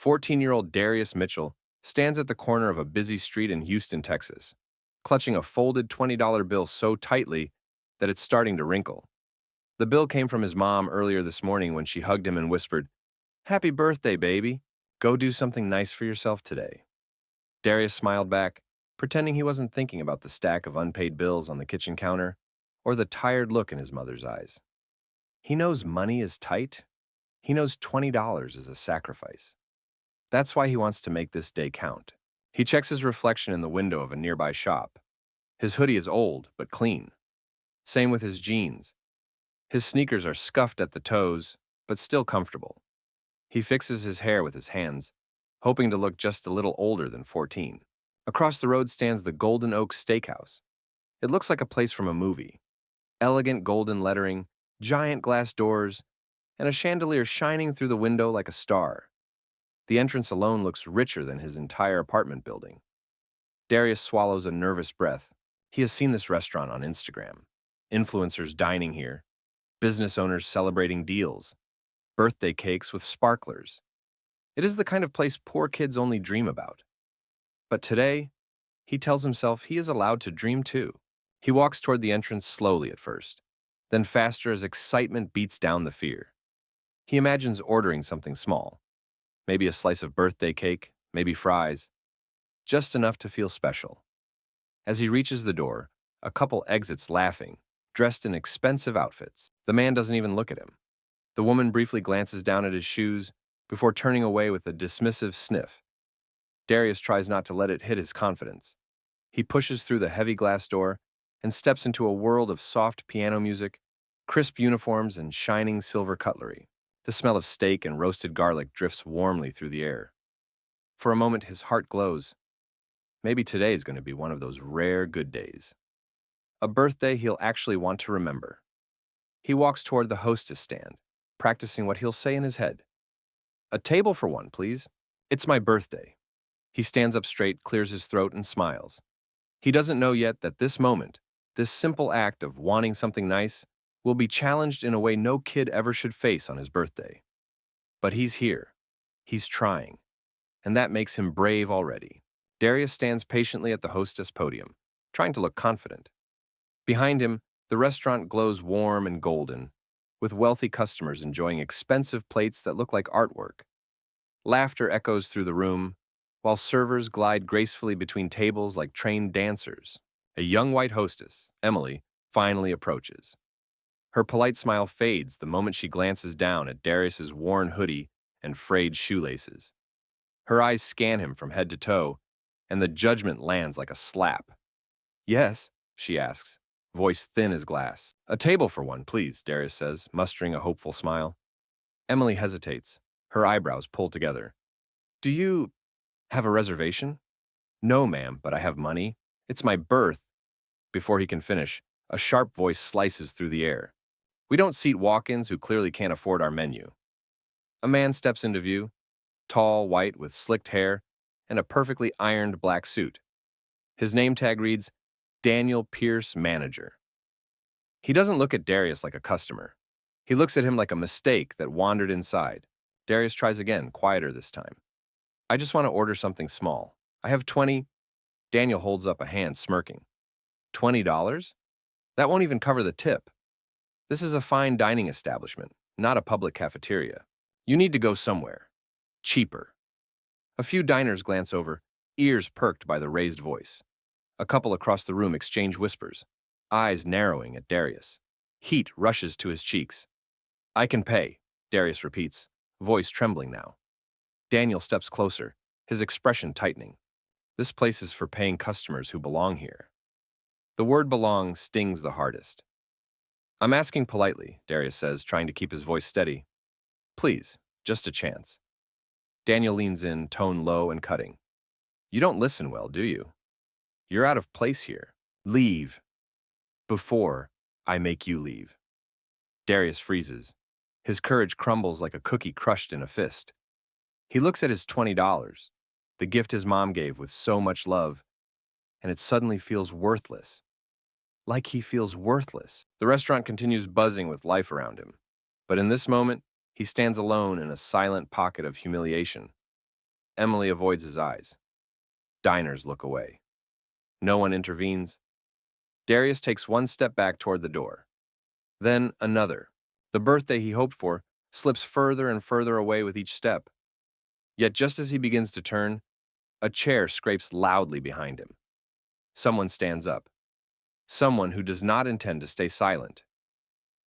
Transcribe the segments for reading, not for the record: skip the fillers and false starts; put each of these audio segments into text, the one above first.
14-year-old Darius Mitchell stands at the corner of a busy street in Houston, Texas, clutching a folded $20 bill so tightly that it's starting to wrinkle. The bill came from his mom earlier this morning when she hugged him and whispered, "Happy birthday, baby. Go do something nice for yourself today." Darius smiled back, pretending he wasn't thinking about the stack of unpaid bills on the kitchen counter or the tired look in his mother's eyes. He knows money is tight. He knows $20 is a sacrifice. That's why he wants to make this day count. He checks his reflection in the window of a nearby shop. His hoodie is old, but clean. Same with his jeans. His sneakers are scuffed at the toes, but still comfortable. He fixes his hair with his hands, hoping to look just a little older than 14. Across the road stands the Golden Oak Steakhouse. It looks like a place from a movie. Elegant golden lettering, giant glass doors, and a chandelier shining through the window like a star. The entrance alone looks richer than his entire apartment building. Darius swallows a nervous breath. He has seen this restaurant on Instagram. Influencers dining here, business owners celebrating deals, birthday cakes with sparklers. It is the kind of place poor kids only dream about. But today, he tells himself he is allowed to dream too. He walks toward the entrance slowly at first, then faster as excitement beats down the fear. He imagines ordering something small, maybe a slice of birthday cake, maybe fries, just enough to feel special. As he reaches the door, a couple exits laughing, dressed in expensive outfits. The man doesn't even look at him. The woman briefly glances down at his shoes before turning away with a dismissive sniff. Darius tries not to let it hit his confidence. He pushes through the heavy glass door and steps into a world of soft piano music, crisp uniforms, and shining silver cutlery. The smell of steak and roasted garlic drifts warmly through the air. For a moment, his heart glows. Maybe today is going to be one of those rare good days. A birthday he'll actually want to remember. He walks toward the hostess stand, practicing what he'll say in his head. "A table for one, please. It's my birthday." He stands up straight, clears his throat, and smiles. He doesn't know yet that this moment, this simple act of wanting something nice, will be challenged in a way no kid ever should face on his birthday. But he's here. He's trying. And that makes him brave already. Darius stands patiently at the hostess podium, trying to look confident. Behind him, the restaurant glows warm and golden, with wealthy customers enjoying expensive plates that look like artwork. Laughter echoes through the room, while servers glide gracefully between tables like trained dancers. A young white hostess, Emily, finally approaches. Her polite smile fades the moment she glances down at Darius's worn hoodie and frayed shoelaces. Her eyes scan him from head to toe, and the judgment lands like a slap. "Yes?" she asks, voice thin as glass. "A table for one, please," Darius says, mustering a hopeful smile. Emily hesitates, her eyebrows pulled together. "Do you have a reservation?" "No, ma'am, but I have money. It's my birth." Before he can finish, a sharp voice slices through the air. "We don't seat walk-ins who clearly can't afford our menu." A man steps into view, tall, white, with slicked hair and a perfectly ironed black suit. His name tag reads, Daniel Pierce, Manager. He doesn't look at Darius like a customer. He looks at him like a mistake that wandered inside. Darius tries again, quieter this time. "I just want to order something small. I have 20. Daniel holds up a hand, smirking. $20? That won't even cover the tip. This is a fine dining establishment, not a public cafeteria. You need to go somewhere. Cheaper." A few diners glance over, ears perked by the raised voice. A couple across the room exchange whispers, eyes narrowing at Darius. Heat rushes to his cheeks. "I can pay," Darius repeats, voice trembling now. Daniel steps closer, his expression tightening. This place is for paying customers who belong here. The word belong stings the hardest. "I'm asking politely," Darius says, trying to keep his voice steady. "Please, just a chance." Daniel leans in, tone low and cutting. "You don't listen well, do you? You're out of place here. Leave. Before I make you leave." Darius freezes. His courage crumbles like a cookie crushed in a fist. He looks at his $20, the gift his mom gave with so much love, and it suddenly feels worthless. Like he feels worthless. The restaurant continues buzzing with life around him. But in this moment, he stands alone in a silent pocket of humiliation. Emily avoids his eyes. Diners look away. No one intervenes. Darius takes one step back toward the door. Then another. The birthday he hoped for slips further and further away with each step. Yet just as he begins to turn, a chair scrapes loudly behind him. Someone stands up. Someone who does not intend to stay silent.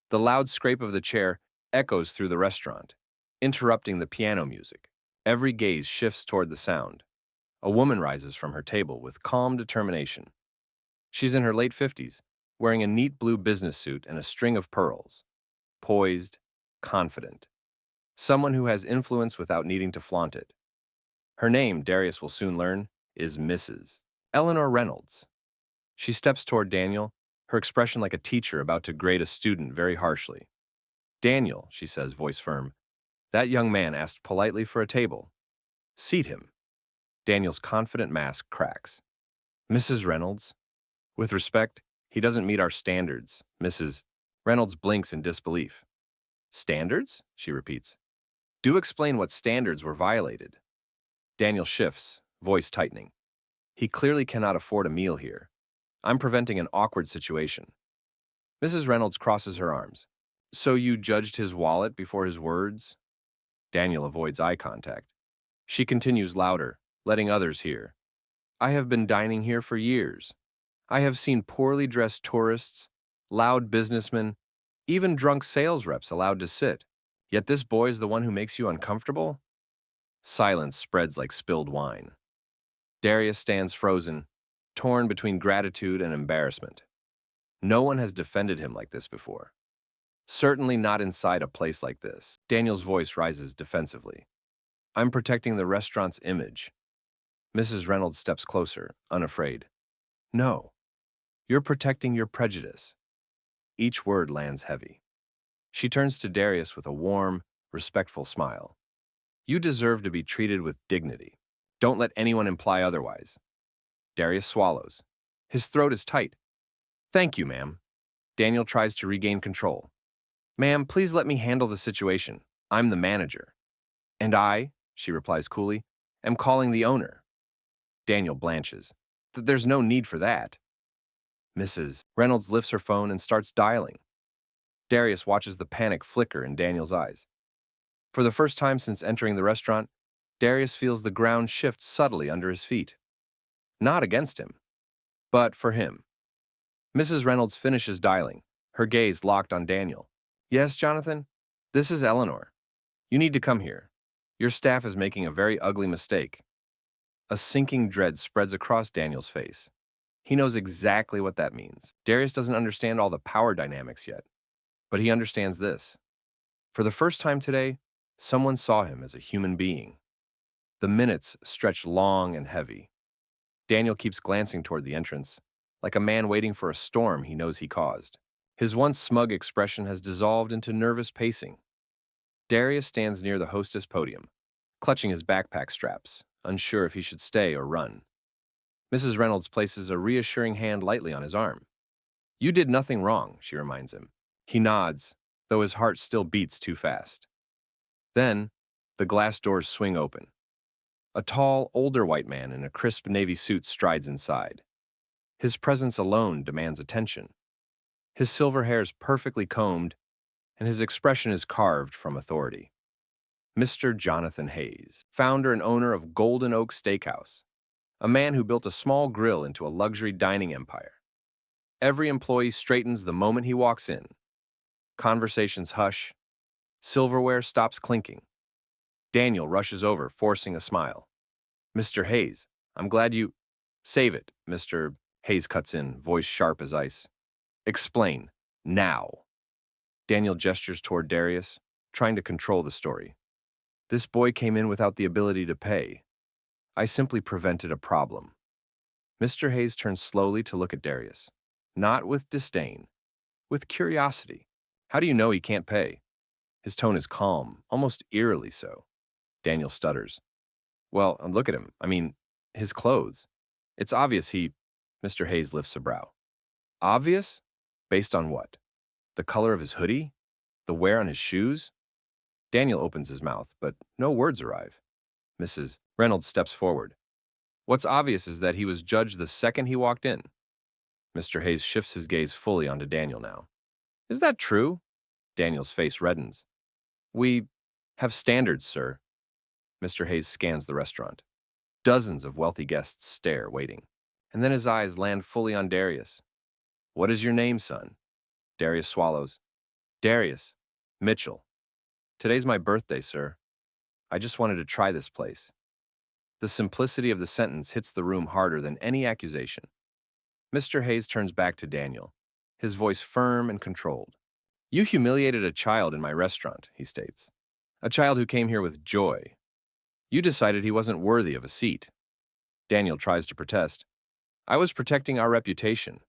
The loud scrape of the chair echoes through the restaurant, interrupting the piano music. Every gaze shifts toward the sound. A woman rises from her table with calm determination. She's in her late 50s, wearing a neat blue business suit and a string of pearls. Poised, confident. Someone who has influence without needing to flaunt it. Her name, Darius will soon learn, is Mrs. Eleanor Reynolds. She steps toward Daniel, her expression like a teacher about to grade a student very harshly. "Daniel," she says, voice firm, "that young man asked politely for a table. Seat him." Daniel's confident mask cracks. "Mrs. Reynolds?" "With respect, he doesn't meet our standards, Mrs." Reynolds blinks in disbelief. "Standards?" she repeats. "Do explain what standards were violated." Daniel shifts, voice tightening. He clearly cannot afford a meal here. I'm preventing an awkward situation. Mrs. Reynolds crosses her arms. "So you judged his wallet before his words?" Daniel avoids eye contact. She continues louder, letting others hear. "I have been dining here for years. I have seen poorly dressed tourists, loud businessmen, even drunk sales reps allowed to sit. Yet this boy is the one who makes you uncomfortable?" Silence spreads like spilled wine. Darius stands frozen, torn between gratitude and embarrassment. No one has defended him like this before. Certainly not inside a place like this. Daniel's voice rises defensively. "I'm protecting the restaurant's image." Mrs. Reynolds steps closer, unafraid. "No, you're protecting your prejudice." Each word lands heavy. She turns to Darius with a warm, respectful smile. "You deserve to be treated with dignity. Don't let anyone imply otherwise." Darius swallows. His throat is tight. "Thank you, ma'am." Daniel tries to regain control. "Ma'am, please let me handle the situation. I'm the manager." "And I," she replies coolly, "am calling the owner." Daniel blanches. "There's no need for that." Mrs. Reynolds lifts her phone and starts dialing. Darius watches the panic flicker in Daniel's eyes. For the first time since entering the restaurant, Darius feels the ground shift subtly under his feet. Not against him, but for him. Mrs. Reynolds finishes dialing, her gaze locked on Daniel. "Yes, Jonathan? This is Eleanor. You need to come here. Your staff is making a very ugly mistake." A sinking dread spreads across Daniel's face. He knows exactly what that means. Darius doesn't understand all the power dynamics yet, but he understands this. For the first time today, someone saw him as a human being. The minutes stretch long and heavy. Daniel keeps glancing toward the entrance, like a man waiting for a storm he knows he caused. His once smug expression has dissolved into nervous pacing. Darius stands near the hostess podium, clutching his backpack straps, unsure if he should stay or run. Mrs. Reynolds places a reassuring hand lightly on his arm. "You did nothing wrong," she reminds him. He nods, though his heart still beats too fast. Then, the glass doors swing open. A tall, older white man in a crisp navy suit strides inside. His presence alone demands attention. His silver hair is perfectly combed, and his expression is carved from authority. Mr. Jonathan Hayes, founder and owner of Golden Oak Steakhouse, a man who built a small grill into a luxury dining empire. Every employee straightens the moment he walks in. Conversations hush. Silverware stops clinking. Daniel rushes over, forcing a smile. "Mr. Hayes, I'm glad you—" "Save it," Mr. Hayes cuts in, voice sharp as ice. "Explain. Now." Daniel gestures toward Darius, trying to control the story. "This boy came in without the ability to pay. I simply prevented a problem." Mr. Hayes turns slowly to look at Darius, not with disdain, with curiosity. "How do you know he can't pay?" His tone is calm, almost eerily so. Daniel stutters. "Well, look at him. I mean, his clothes. It's obvious he—" Mr. Hayes lifts a brow. "Obvious? Based on what? The color of his hoodie? The wear on his shoes?" Daniel opens his mouth, but no words arrive. Mrs. Reynolds steps forward. What's obvious is that he was judged the second he walked in. Mr. Hayes shifts his gaze fully onto Daniel now. Is that true? Daniel's face reddens. We have standards, sir. Mr. Hayes scans the restaurant. Dozens of wealthy guests stare, waiting. And then his eyes land fully on Darius. What is your name, son? Darius swallows. Darius. Mitchell. Today's my birthday, sir. I just wanted to try this place. The simplicity of the sentence hits the room harder than any accusation. Mr. Hayes turns back to Daniel, his voice firm and controlled. You humiliated a child in my restaurant, he states. A child who came here with joy. You decided he wasn't worthy of a seat. Daniel tries to protest. I was protecting our reputation.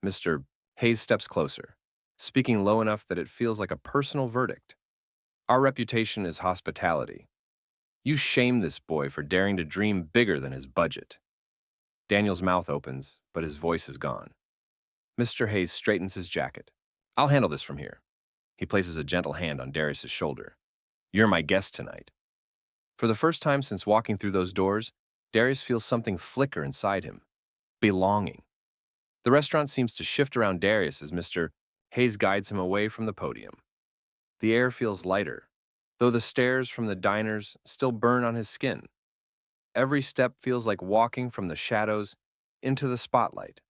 Mr. Hayes steps closer, speaking low enough that it feels like a personal verdict. Our reputation is hospitality. You shame this boy for daring to dream bigger than his budget. Daniel's mouth opens, but his voice is gone. Mr. Hayes straightens his jacket. I'll handle this from here. He places a gentle hand on Darius's shoulder. You're my guest tonight. For the first time since walking through those doors, Darius feels something flicker inside him. Belonging. The restaurant seems to shift around Darius as Mr. Hayes guides him away from the podium. The air feels lighter, though the stares from the diners still burn on his skin. Every step feels like walking from the shadows into the spotlight.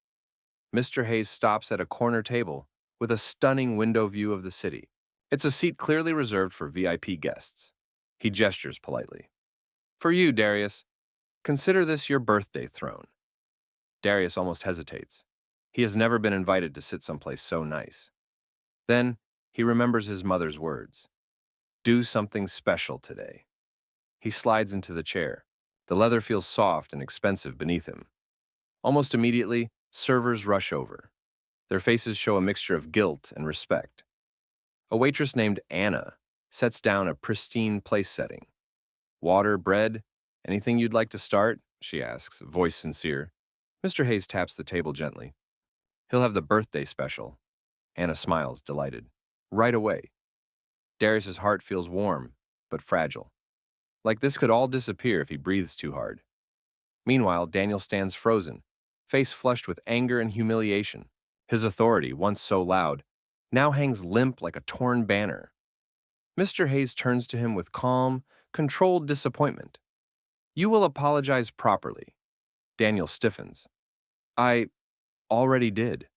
Mr. Hayes stops at a corner table with a stunning window view of the city. It's a seat clearly reserved for VIP guests. He gestures politely. For you, Darius, consider this your birthday throne. Darius almost hesitates. He has never been invited to sit someplace so nice. Then he remembers his mother's words. Do something special today. He slides into the chair. The leather feels soft and expensive beneath him. Almost immediately, servers rush over. Their faces show a mixture of guilt and respect. A waitress named Anna sets down a pristine place setting. Water, bread, anything you'd like to start? She asks, voice sincere. Mr. Hayes taps the table gently. He'll have the birthday special. Anna smiles, delighted. Right away. Darius's heart feels warm, but fragile. Like this could all disappear if he breathes too hard. Meanwhile, Daniel stands frozen, face flushed with anger and humiliation. His authority, once so loud, now hangs limp like a torn banner. Mr. Hayes turns to him with calm, controlled disappointment. You will apologize properly. Daniel stiffens. I already did.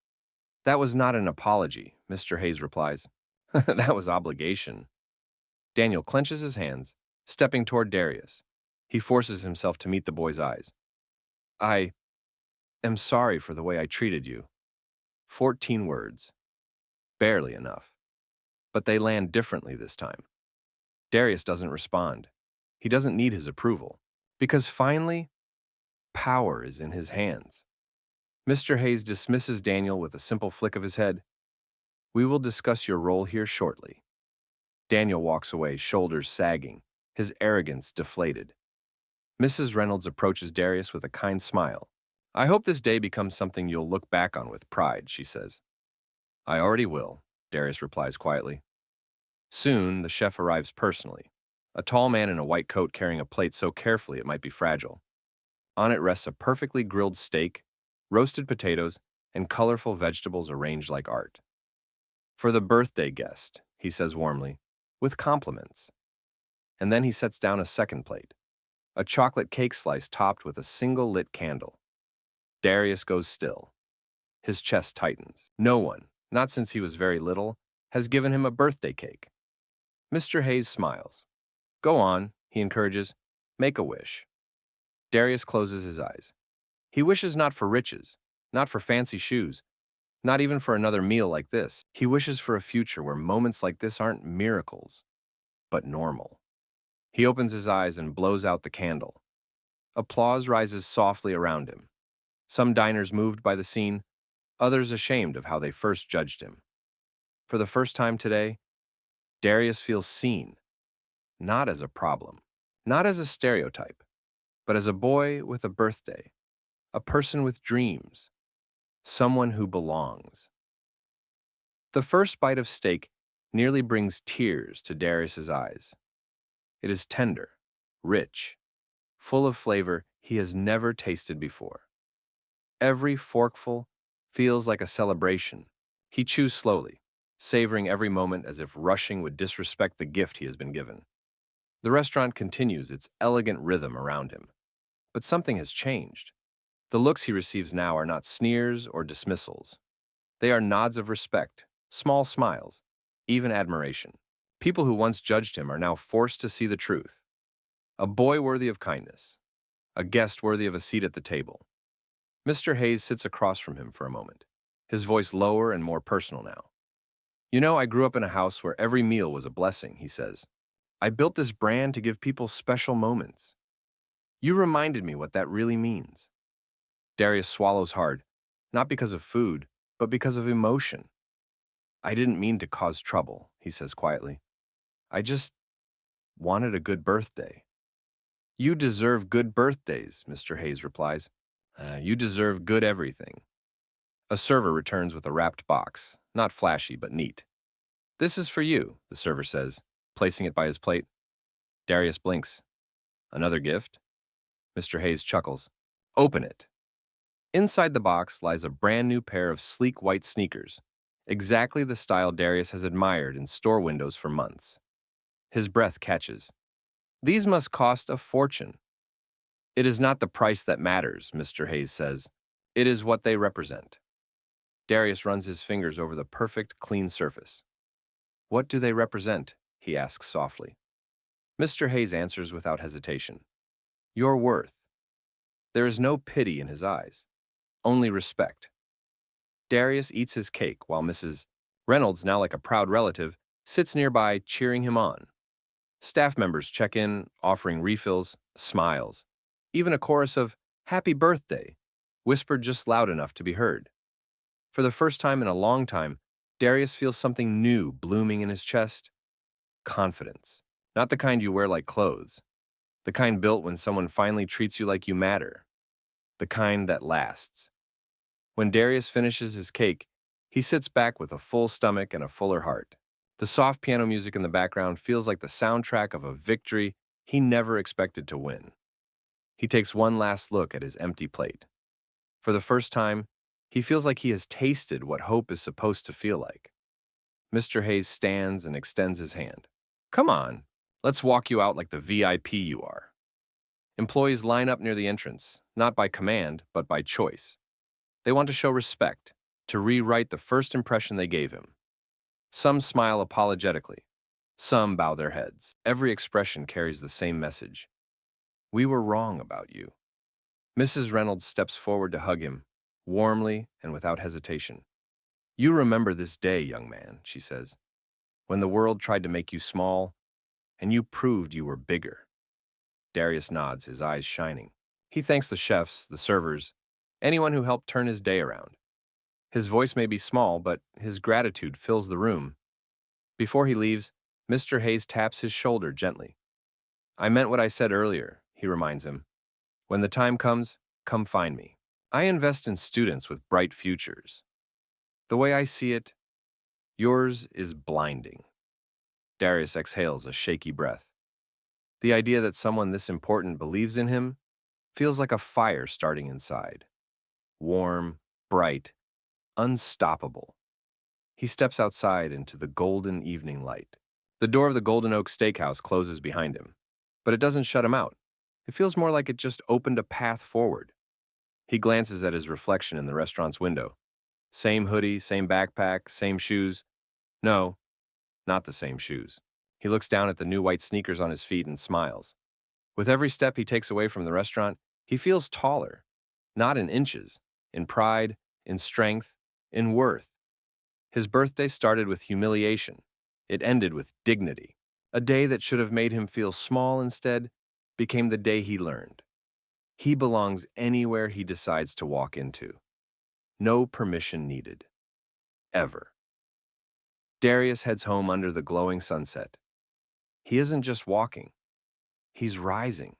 That was not an apology, Mr. Hayes replies. That was obligation. Daniel clenches his hands, stepping toward Darius. He forces himself to meet the boy's eyes. I am sorry for the way I treated you. 14 words. Barely enough. But they land differently this time. Darius doesn't respond. He doesn't need his approval. Because finally, power is in his hands. Mr. Hayes dismisses Daniel with a simple flick of his head. We will discuss your role here shortly. Daniel walks away, shoulders sagging, his arrogance deflated. Mrs. Reynolds approaches Darius with a kind smile. I hope this day becomes something you'll look back on with pride, she says. I already will, Darius replies quietly. Soon, the chef arrives personally, a tall man in a white coat carrying a plate so carefully it might be fragile. On it rests a perfectly grilled steak, roasted potatoes, and colorful vegetables arranged like art. For the birthday guest, he says warmly, with compliments. And then he sets down a second plate, a chocolate cake slice topped with a single lit candle. Darius goes still. His chest tightens. No one, not since he was very little, has given him a birthday cake. Mr. Hayes smiles. Go on, he encourages. Make a wish. Darius closes his eyes. He wishes not for riches, not for fancy shoes, not even for another meal like this. He wishes for a future where moments like this aren't miracles, but normal. He opens his eyes and blows out the candle. Applause rises softly around him. Some diners moved by the scene, others ashamed of how they first judged him. For the first time today, Darius feels seen, not as a problem, not as a stereotype, but as a boy with a birthday, a person with dreams, someone who belongs. The first bite of steak nearly brings tears to Darius's eyes. It is tender, rich, full of flavor he has never tasted before. Every forkful feels like a celebration. He chews slowly, savoring every moment as if rushing would disrespect the gift he has been given. The restaurant continues its elegant rhythm around him. But something has changed. The looks he receives now are not sneers or dismissals. They are nods of respect, small smiles, even admiration. People who once judged him are now forced to see the truth. A boy worthy of kindness, a guest worthy of a seat at the table. Mr. Hayes sits across from him for a moment, his voice lower and more personal now. You know, I grew up in a house where every meal was a blessing, he says. I built this brand to give people special moments. You reminded me what that really means. Darius swallows hard, not because of food, but because of emotion. I didn't mean to cause trouble, he says quietly. I just wanted a good birthday. You deserve good birthdays, Mr. Hayes replies. You deserve good everything. A server returns with a wrapped box, not flashy but neat. This is for you, the server says, placing it by his plate. Darius blinks. Another gift? Mr. Hayes chuckles. Open it. Inside the box lies a brand new pair of sleek white sneakers, exactly the style Darius has admired in store windows for months. His breath catches. These must cost a fortune. It is not the price that matters, Mr. Hayes says. It is what they represent. Darius runs his fingers over the perfect, clean surface. What do they represent? He asks softly. Mr. Hayes answers without hesitation. Your worth. There is no pity in his eyes, only respect. Darius eats his cake while Mrs. Reynolds, now like a proud relative, sits nearby cheering him on. Staff members check in, offering refills, smiles. Even a chorus of "Happy Birthday," whispered just loud enough to be heard. For the first time in a long time, Darius feels something new blooming in his chest. Confidence. Not the kind you wear like clothes. The kind built when someone finally treats you like you matter. The kind that lasts. When Darius finishes his cake, he sits back with a full stomach and a fuller heart. The soft piano music in the background feels like the soundtrack of a victory he never expected to win. He takes one last look at his empty plate. For the first time, he feels like he has tasted what hope is supposed to feel like. Mr. Hayes stands and extends his hand. Come on, let's walk you out like the VIP you are. Employees line up near the entrance, not by command, but by choice. They want to show respect, to rewrite the first impression they gave him. Some smile apologetically. Some bow their heads. Every expression carries the same message. We were wrong about you. Mrs. Reynolds steps forward to hug him, warmly and without hesitation. You remember this day, young man, she says, when the world tried to make you small, and you proved you were bigger. Darius nods, his eyes shining. He thanks the chefs, the servers, anyone who helped turn his day around. His voice may be small, but his gratitude fills the room. Before he leaves, Mr. Hayes taps his shoulder gently. I meant what I said earlier, he reminds him. When the time comes, come find me. I invest in students with bright futures. The way I see it, yours is blinding. Darius exhales a shaky breath. The idea that someone this important believes in him feels like a fire starting inside. Warm, bright, unstoppable. He steps outside into the golden evening light. The door of the Golden Oak Steakhouse closes behind him, but it doesn't shut him out. It feels more like it just opened a path forward. He glances at his reflection in the restaurant's window. Same hoodie, same backpack, same shoes. No, not the same shoes. He looks down at the new white sneakers on his feet and smiles. With every step he takes away from the restaurant, he feels taller, not in inches, in pride, in strength, in worth. His birthday started with humiliation. It ended with dignity. A day that should have made him feel small instead became the day he learned. He belongs anywhere he decides to walk into. No permission needed. Ever. Darius heads home under the glowing sunset. He isn't just walking. He's rising.